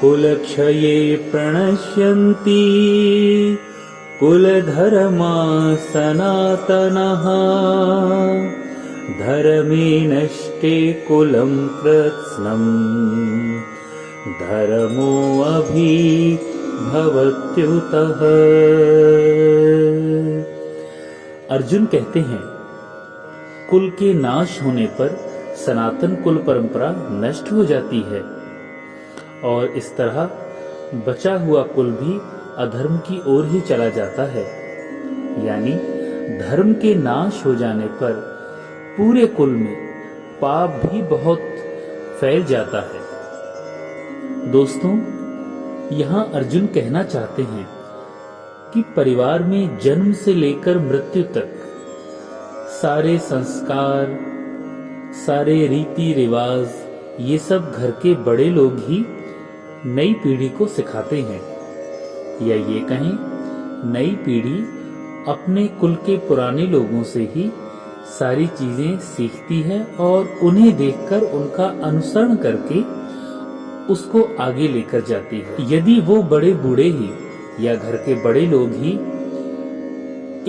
कुलक्षये प्रणश्यन्ति कुलधर्मा सनातनः धर्मे नष्टे कुलं कृत्स्नम् धर्मो अभिभवत्युतः। अर्जुन कहते हैं, कुल के नाश होने पर सनातन कुल परंपरा नष्ट हो जाती है और इस तरह बचा हुआ कुल भी अधर्म की ओर ही चला जाता है। यानी धर्म के नाश हो जाने पर पूरे कुल में पाप भी बहुत फैल जाता है। दोस्तों, यहाँ अर्जुन कहना चाहते हैं कि परिवार में जन्म से लेकर मृत्यु तक सारे संस्कार, सारे रीति रिवाज, ये सब घर के बड़े लोग ही नई पीढ़ी को सिखाते हैं, या ये कहें नई पीढ़ी अपने कुल के पुराने लोगों से ही सारी चीजें सीखती है और उन्हें देखकर उनका अनुसरण करके उसको आगे लेकर जाती है। यदि वो बड़े बूढ़े ही या घर के बड़े लोग ही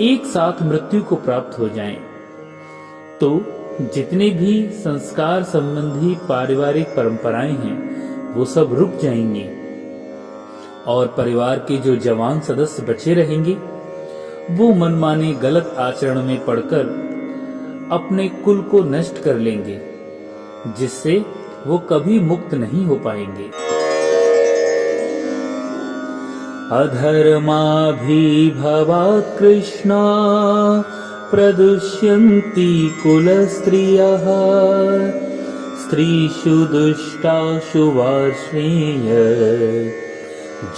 एक साथ मृत्यु को प्राप्त हो जाएं, तो जितने भी संस्कार संबंधी पारिवारिक परंपराएं हैं वो सब रुक जाएंगी और परिवार के जो जवान सदस्य बचे रहेंगे वो मनमाने गलत आचरण में पड़कर अपने कुल को नष्ट कर लेंगे, जिससे वो कभी मुक्त नहीं हो पाएंगे। अधर्माभिभवात् कृष्णा प्रदुष्यन्ति कुलस्त्रियः स्त्रीषु दुष्टाषु वार्ष्णेय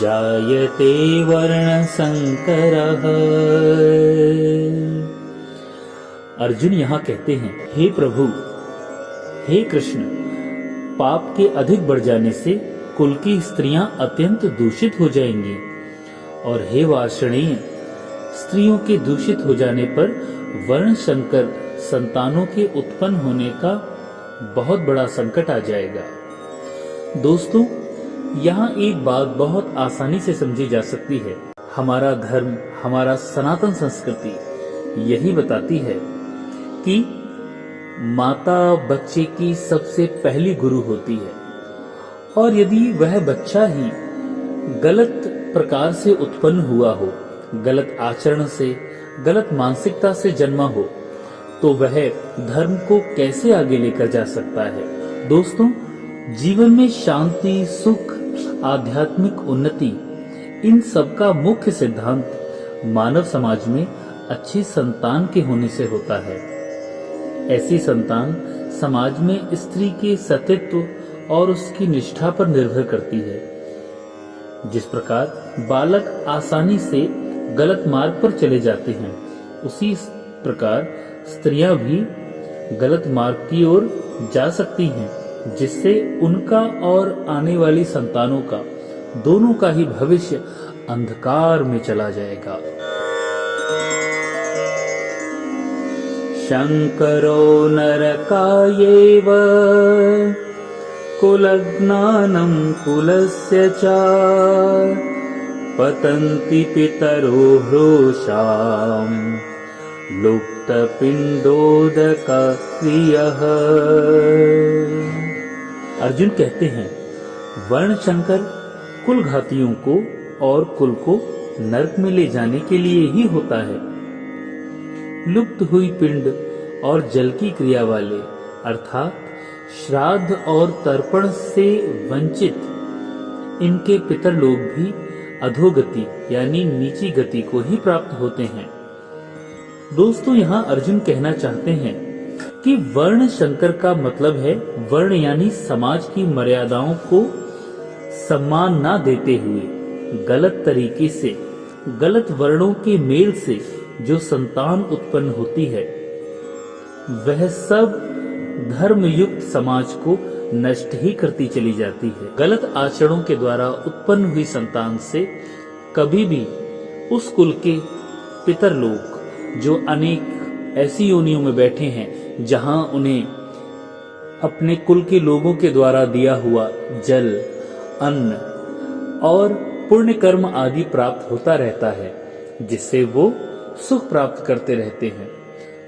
जायते वर्णसंकरः। अर्जुन यहाँ कहते हैं, हे प्रभु, हे कृष्ण, पाप के अधिक बढ़ जाने से कुल की स्त्रियां अत्यंत दूषित हो जाएंगी और हे वार्ष्णेय, स्त्रियों के दूषित हो जाने पर वर्ण संकर संतानों के उत्पन्न होने का बहुत बड़ा संकट आ जाएगा। दोस्तों, यहाँ एक बात बहुत आसानी से समझी जा सकती है। हमारा धर्म, हमारा सनातन संस्कृति यही बताती है कि माता बच्चे की सबसे पहली गुरु होती है और यदि वह बच्चा ही गलत प्रकार से उत्पन्न हुआ हो, गलत आचरण से, गलत मानसिकता से जन्मा हो, तो वह धर्म को कैसे आगे लेकर जा सकता है। दोस्तों, जीवन में शांति, सुख, आध्यात्मिक उन्नति, इन सब का मुख्य सिद्धांत मानव समाज में अच्छी संतान के होने से होता है। ऐसी संतान समाज में स्त्री के सतीत्व और उसकी निष्ठा पर निर्भर करती है। जिस प्रकार बालक आसानी से गलत मार्ग पर चले जाते हैं, उसी प्रकार स्त्रियां भी गलत मार्ग की ओर जा सकती हैं, जिससे उनका और आने वाली संतानों का, दोनों का ही भविष्य अंधकार में चला जाएगा। शंकरो नरकायेव कुलज्ञानं कुलस्य च पतन्ति पितरो हृषाम् लुप्तपिण्डोदकक्रियः। अर्जुन कहते हैं, वर्ण शंकर कुल घातियों को और कुल को नरक में ले जाने के लिए ही होता है। लुप्त हुई पिंड और जल की क्रिया वाले, अर्थात श्राद्ध और तर्पण से वंचित इनके पितर लोग भी अधोगति यानी नीची गति को ही प्राप्त होते हैं। दोस्तों, यहाँ अर्जुन कहना चाहते हैं कि वर्ण शंकर का मतलब है वर्ण यानी समाज की मर्यादाओं को सम्मान ना देते हुए गलत तरीके से, गलत वर्णों के मेल से जो संतान उत्पन्न होती है, वह सब धर्मयुक्त समाज को नष्ट ही करती चली जाती है। गलत आचरणों के द्वारा उत्पन्न हुई संतान से कभी भी उस कुल के पितर लोग, जो अनेक ऐसी योनियों में बैठे हैं जहां उन्हें अपने कुल के लोगों के द्वारा दिया हुआ जल, अन्न, और पुण्य कर्म आदि प्राप्त होता रहता है, जिससे वो सुख प्राप्त करते रहते हैं,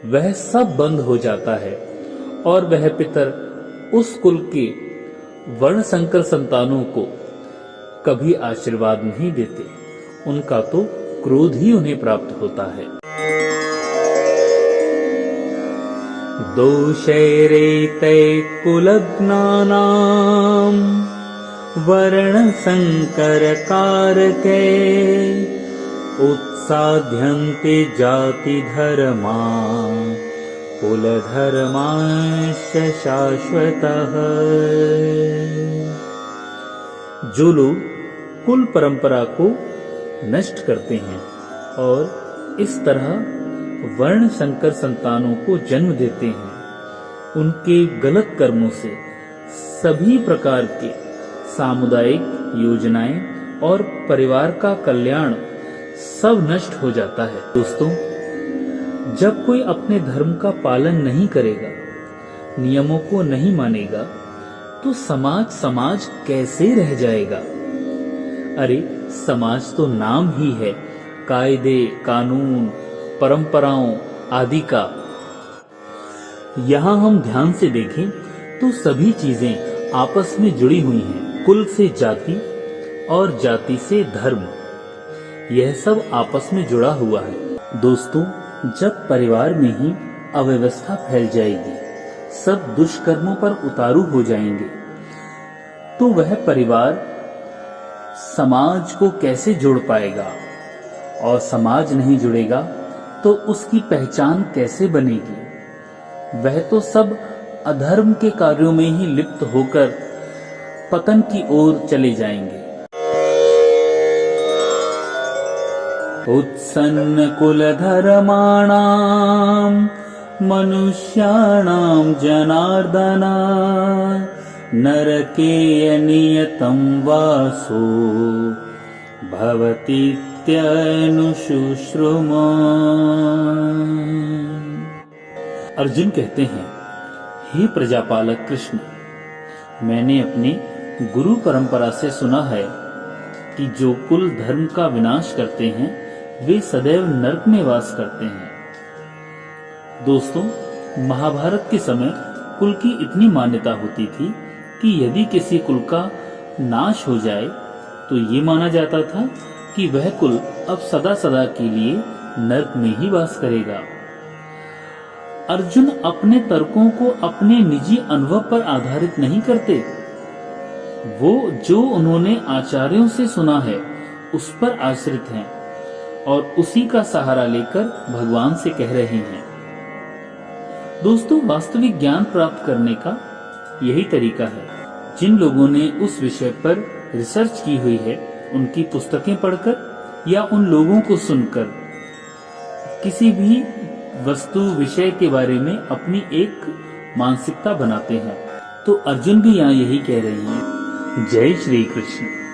वह सब बंद हो जाता है और वह पितर उस कुल के वर्ण संकर संतानों को कभी आशीर्वाद नहीं देते। उनका तो क्रोध ही उन्हें प्राप्त होता है। दोषैरेतै कुलज्ञानां वर्ण संकर कारकै उत्साध्यन्ते जाति धर्मा कुल धर्माश्च शाश्वतः। जो लोग कुल परंपरा को नष्ट करते हैं और इस तरह वर्ण संकर संतानों को जन्म देते हैं, उनके गलत कर्मों से सभी प्रकार के सामुदायिक योजनाएं और परिवार का कल्याण सब नष्ट हो जाता है। दोस्तों, जब कोई अपने धर्म का पालन नहीं करेगा, नियमों को नहीं मानेगा, तो समाज कैसे रह जाएगा? अरे समाज तो नाम ही है कायदे, कानून, परंपराओं आदि का। यहाँ हम ध्यान से देखें तो सभी चीजें आपस में जुड़ी हुई हैं। कुल से जाति और जाति से धर्म, यह सब आपस में जुड़ा हुआ है। दोस्तों, जब परिवार में ही अव्यवस्था फैल जाएगी, सब दुष्कर्मों पर उतारू हो जाएंगे, तो वह परिवार समाज को कैसे जोड़ पाएगा? और समाज नहीं जुड़ेगा तो उसकी पहचान कैसे बनेगी? वह तो सब अधर्म के कार्यों में ही लिप्त होकर पतन की ओर चले जाएंगे। उत्सन्न कुल धर्माणां मनुष्याणां जनार्दना नरके नियतं वासो भवतीत्यनुशुश्रुमा। अर्जुन कहते हैं, हे प्रजापालक कृष्ण, मैंने अपने गुरु परंपरा से सुना है कि जो कुल धर्म का विनाश करते हैं वे सदैव नरक में वास करते हैं। दोस्तों, महाभारत के समय कुल की इतनी मान्यता होती थी कि यदि किसी कुल का नाश हो जाए तो ये माना जाता था कि वह कुल अब सदा सदा के लिए नरक में ही वास करेगा। अर्जुन अपने तर्कों को अपने निजी अनुभव पर आधारित नहीं करते, वो जो उन्होंने आचार्यों से सुना है उस पर आश्रित हैं और उसी का सहारा लेकर भगवान से कह रहे हैं। दोस्तों, वास्तविक ज्ञान प्राप्त करने का यही तरीका है। जिन लोगों ने उस विषय पर रिसर्च की हुई है, उनकी पुस्तकें पढ़कर या उन लोगों को सुनकर किसी भी वस्तु विषय के बारे में अपनी एक मानसिकता बनाते हैं। तो अर्जुन भी यहाँ यही कह रही है। जय श्री कृष्ण।